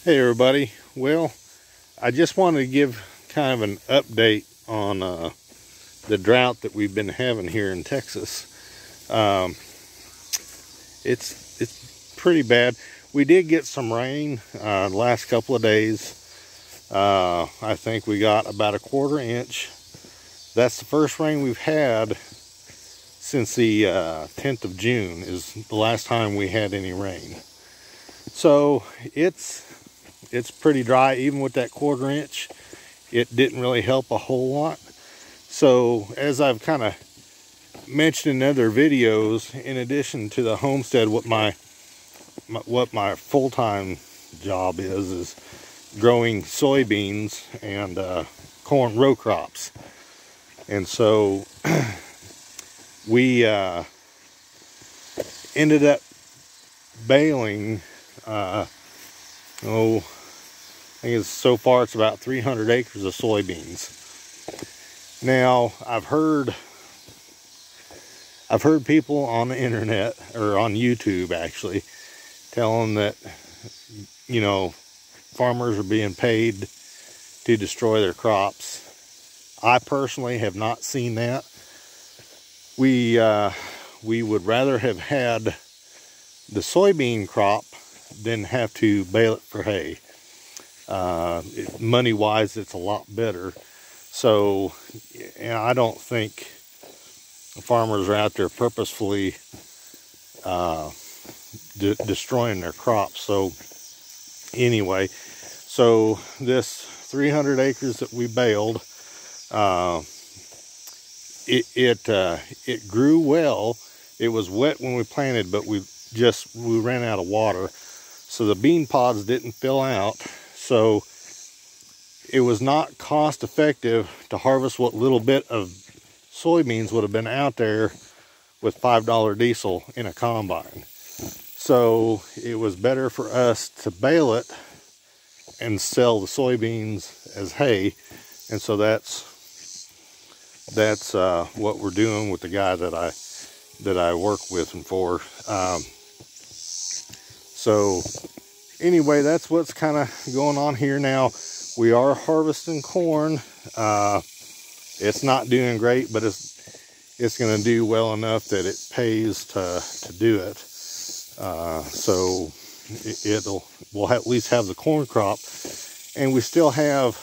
Hey everybody, well, I just wanted to give kind of an update on the drought that we've been having here in Texas. It's pretty bad. We did get some rain the last couple of days. I think we got about a 1/4 inch. That's the first rain we've had since the 10th of June is the last time we had any rain. So it's pretty dry. Even with that 1/4 inch, it didn't really help a whole lot. So as I've kind of mentioned in other videos, in addition to the homestead, what my full-time job is growing soybeans and corn row crops. And so we ended up baling I think so far it's about 300 acres of soybeans. Now I've heard people on the internet, or on YouTube actually, telling that, you know, farmers are being paid to destroy their crops. I personally have not seen that. We would rather have had the soybean crop than have to bale it for hay. Money wise, it's a lot better. So I don't think farmers are out there purposefully destroying their crops. So anyway, so this 300 acres that we baled, it grew well. It was wet when we planted, but we ran out of water, so the bean pods didn't fill out. So it was not cost effective to harvest what little bit of soybeans would have been out there with $5 diesel in a combine. So it was better for us to bale it and sell the soybeans as hay. And so that's what we're doing with the guy that I work with and for. So anyway, that's what's kind of going on here now. We are harvesting corn. It's not doing great, but it's going to do well enough that it pays to do it. So we'll at least have the corn crop, and we still have,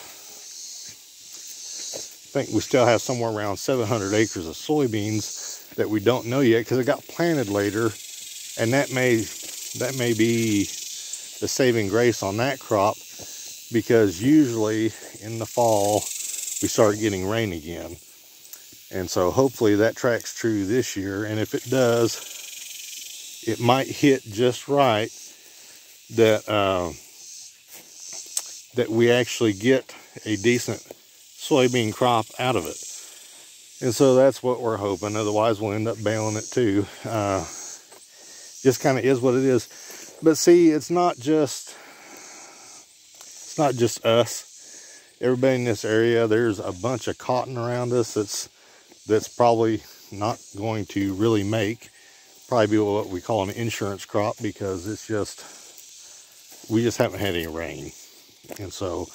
I think we still have somewhere around 700 acres of soybeans that we don't know yet because it got planted later, and that may be the saving grace on that crop, because usually in the fall we start getting rain again. And so hopefully that tracks true this year, and if it does, it might hit just right that that we actually get a decent soybean crop out of it. And so that's what we're hoping. Otherwise we'll end up baling it too. Just kind of is what it is. But see, it's not just us. Everybody in this area, there's a bunch of cotton around us that's probably not going to really make. Probably be what we call an insurance crop, because we just haven't had any rain. And so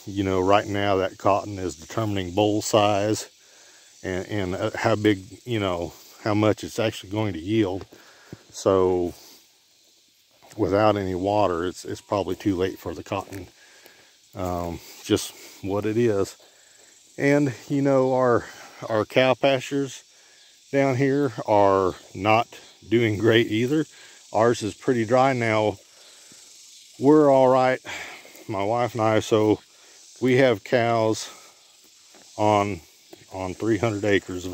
you know, right now that cotton is determining boll size and how big, you know, how much it's actually going to yield. So without any water, it's probably too late for the cotton. Just what it is. And you know, our cow pastures down here are not doing great either. Ours is pretty dry now. We're all right, my wife and I. So we have cows on 300 acres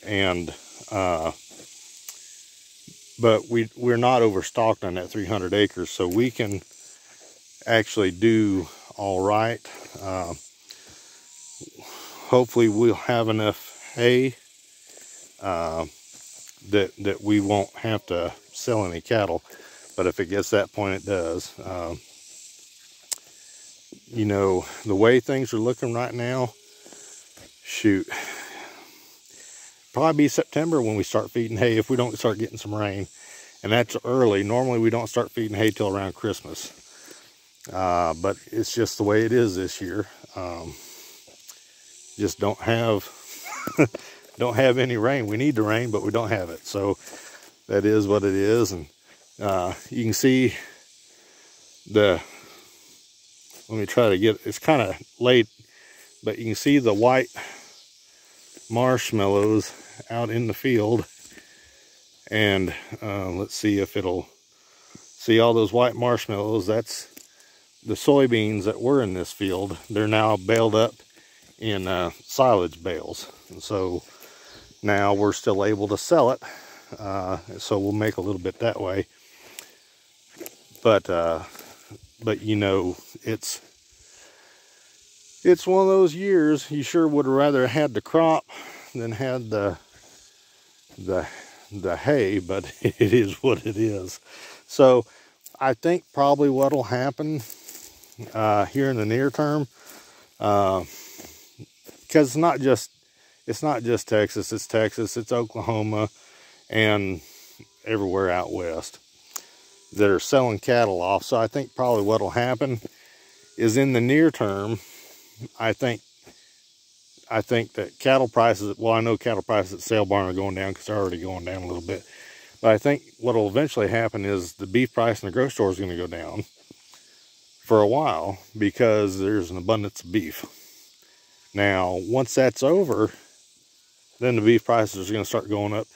and but we're not overstocked on that 300 acres, so we can actually do all right. Hopefully we'll have enough hay that we won't have to sell any cattle, but if it gets that point, it does. You know, the way things are looking right now, shoot, probably be September when we start feeding hay if we don't start getting some rain. and that's early. Normally we don't start feeding hay till around Christmas, but it's just the way it is this year. Just don't have don't have any rain. We need the rain, but we don't have it, so that is what it is. And you can see let me try to get, it's kind of late, but you can see the white marshmallows out in the field. And let's see if it'll see all those white marshmallows. That's the soybeans that were in this field. They're now baled up in silage bales, and so now we're still able to sell it. So we'll make a little bit that way. But you know, it's one of those years you sure would have rather had the crop than had the hay, but it is what it is. So I think probably what'll happen here in the near term, because it's not just Texas, it's Oklahoma, and everywhere out west that are selling cattle off. So I think probably what'll happen is in the near term, I think that cattle prices, well, I know cattle prices at sale barn are going down because they're already going down a little bit. But I think what will eventually happen is the beef price in the grocery store is going to go down for a while because there's an abundance of beef. Now, once that's over, then the beef prices are going to start going up.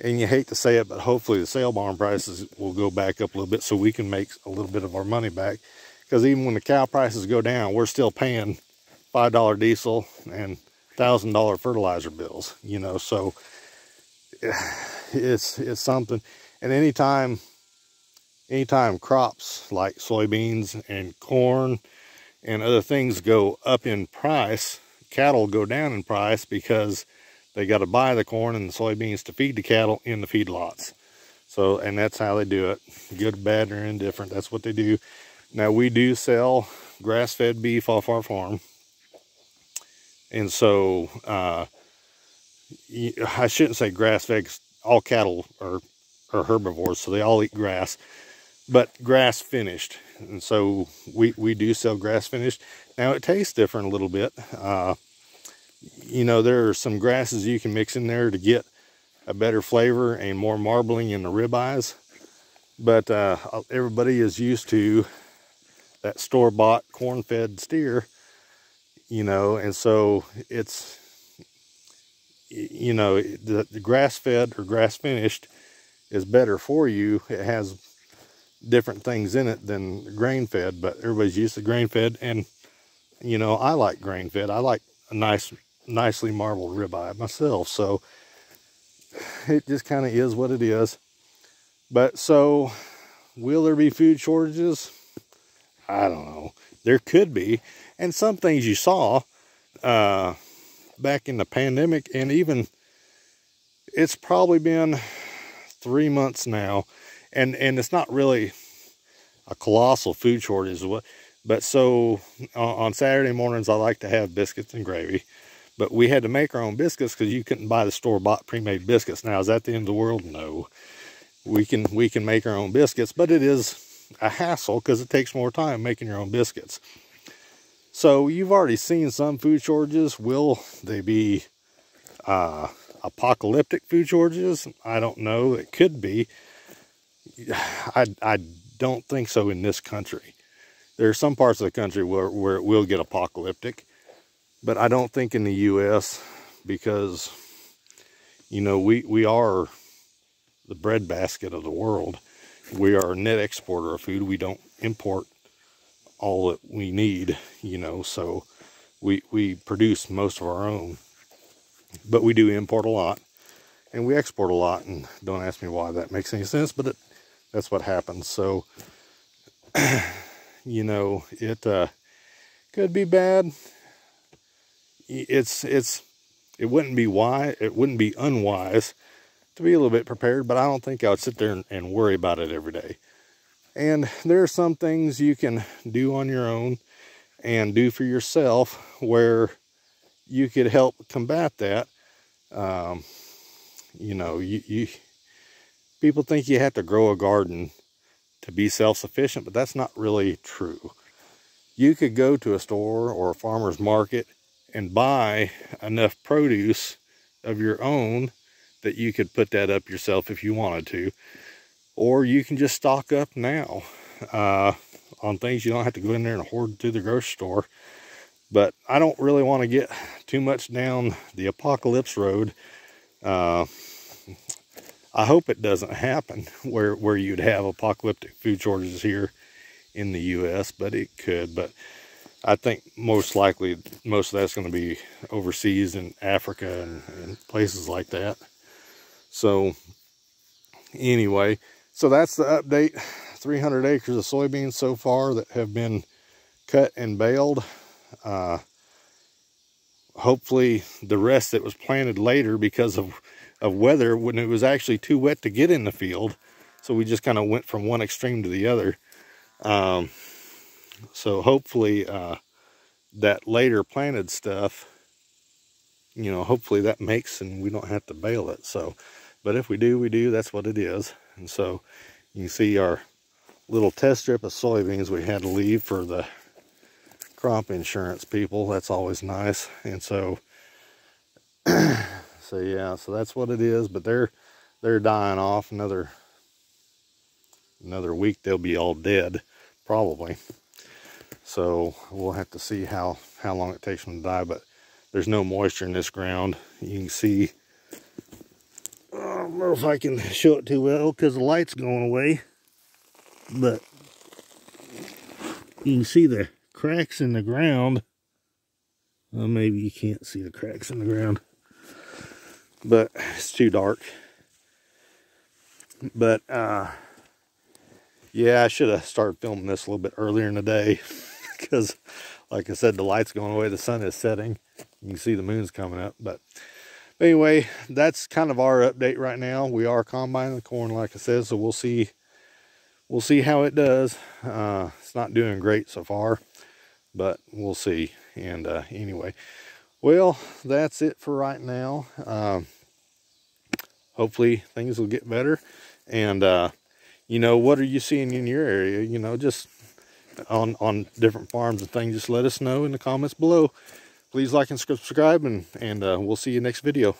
And you hate to say it, but hopefully the sale barn prices will go back up a little bit so we can make a little bit of our money back. Because even when the cow prices go down, we're still paying $5 diesel and $1,000 fertilizer bills, you know. So it's something. And anytime crops like soybeans and corn and other things go up in price, cattle go down in price because they got to buy the corn and the soybeans to feed the cattle in the feedlots. So, and that's how they do it. Good, bad, or indifferent. That's what they do. Now, we do sell grass-fed beef off our farm. And so, I shouldn't say grass-fed because all cattle are herbivores, so they all eat grass. But grass finished. And so, we do sell grass finished. Now, it tastes different a little bit. You know, there are some grasses you can mix in there to get a better flavor and more marbling in the ribeyes. But everybody is used to that store-bought corn-fed steer, you know, and so it's, you know, the grass-fed or grass-finished is better for you. It has different things in it than grain-fed, but everybody's used to grain-fed, and, you know, I like grain-fed. I like a nicely marbled ribeye myself, so it just kind of is what it is. But so, will there be food shortages? I don't know. There could be. And some things you saw back in the pandemic, and even it's probably been 3 months now, and it's not really a colossal food shortage, but so on Saturday mornings I like to have biscuits and gravy. But we had to make our own biscuits because you couldn't buy the store-bought pre-made biscuits. Now, is that the end of the world? No. We can make our own biscuits, but it is a hassle because it takes more time making your own biscuits. So you've already seen some food shortages. Will they be apocalyptic food shortages? I don't know. It could be. I don't think so in this country. There are some parts of the country where it will get apocalyptic. But I don't think in the U.S. because, you know, we are the breadbasket of the world. We are a net exporter of food. We don't import all that we need, you know, so we produce most of our own. But we do import a lot, and we export a lot, and don't ask me why that makes any sense, but that's what happens. So, you know, it could be bad. It wouldn't be unwise to be a little bit prepared, but I don't think I would sit there and worry about it every day. And there are some things you can do on your own and do for yourself where you could help combat that. You know, People think you have to grow a garden to be self-sufficient, but that's not really true. You could go to a store or a farmer's market and buy enough produce of your own that you could put that up yourself if you wanted to. Or you can just stock up now on things. You don't have to go in there and hoard to the grocery store. But I don't really want to get too much down the apocalypse road. I hope it doesn't happen where you'd have apocalyptic food shortages here in the U.S., but it could. But I think most likely most of that's going to be overseas in Africa and places like that. So anyway, so that's the update. 300 acres of soybeans so far that have been cut and baled. Hopefully the rest that was planted later because of weather, when it was actually too wet to get in the field. So we just kind of went from one extreme to the other. So hopefully that later planted stuff, you know, hopefully that makes and we don't have to bale it. So, but if we do, we do. That's what it is. And so you can see our little test strip of soybeans we had to leave for the crop insurance people. That's always nice. And so so yeah, so that's what it is. But they're dying off. Another week they'll be all dead probably. So we'll have to see how long it takes them to die. But there's no moisture in this ground. You can see, I don't know if I can show it too well because the light's going away, but you can see the cracks in the ground. Well, maybe you can't see the cracks in the ground, but it's too dark. But yeah, I should have started filming this a little bit earlier in the day because, like I said, the light's going away, the sun is setting. You can see the moon's coming up. But anyway, that's kind of our update right now. We are combining the corn, like I said, so we'll see how it does. It's not doing great so far, but we'll see. And anyway, well, that's it for right now. Hopefully things will get better. And you know, what are you seeing in your area? You know, just on different farms and things, just let us know in the comments below. Please like and subscribe, and we'll see you next video.